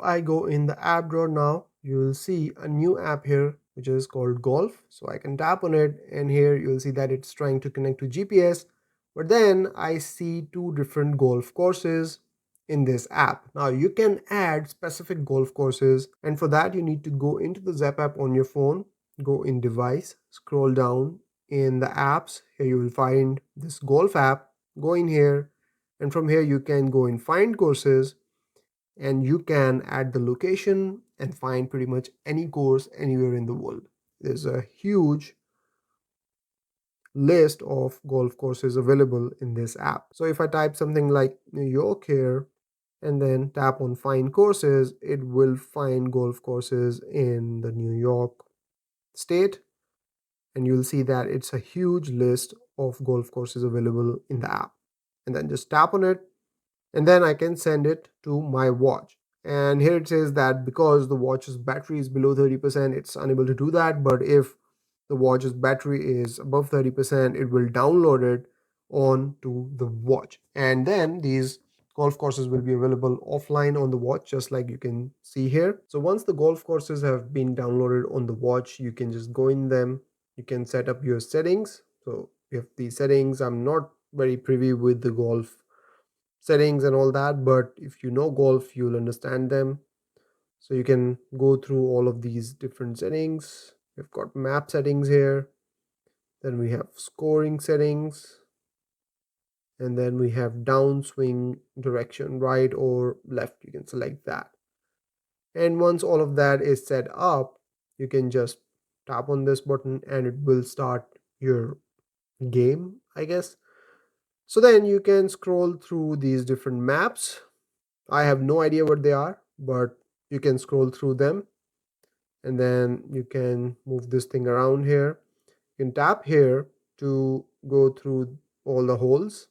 I go in the app drawer now, you will see a new app here which is called Golf. So I can tap on it, and here you'll see that it's trying to connect to GPS. But then I see two different golf courses in this app. Now you can add specific golf courses, and for that you need to go into the Zap app on your phone, go in device, scroll down in the apps. Here you will find this golf app. Go in here, and from here you can go in find courses, and you can add the location and find pretty much any course anywhere in the world. There's a huge list of golf courses available in this app. So if I type something like New York here and then tap on find courses, it will find golf courses in the New York state, and you'll see that it's a huge list of golf courses available in the app. And then just tap on it, and then I can send it to my watch. And here it says that because the watch's battery is below 30%, it's unable to do that. But if the watch's battery is above 30%, it will download it onto the watch. And then these golf courses will be available offline on the watch, just like you can see here. So once the golf courses have been downloaded on the watch, you can just go in them. You can set up your settings. So if the settings, I'm not very privy with the golf settings and all that, but if you know golf, you'll understand them. So you can go through all of these different settings. We've got map settings here, then we have scoring settings, and then we have downswing direction, right or left. You can select that, and once all of that is set up, you can just tap on this button and it will start your game, I guess. So then you can scroll through these different maps. I have no idea what they are, but you can scroll through them, and then you can move this thing around here. You can tap here to go through all the holes,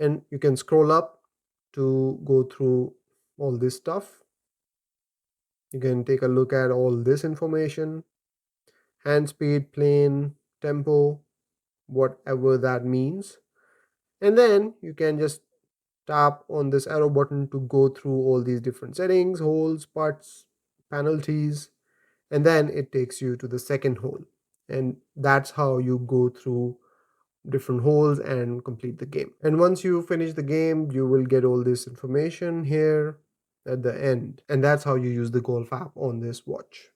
and you can scroll up to go through all this stuff. You can take a look at all this information: hand speed, plane, tempo, whatever that means. And then you can just tap on this arrow button to go through all these different settings, holes, putts, penalties, and then it takes you to the second hole. And that's how you go through different holes and complete the game. And once you finish the game, you will get all this information here at the end. And that's how you use the golf app on this watch.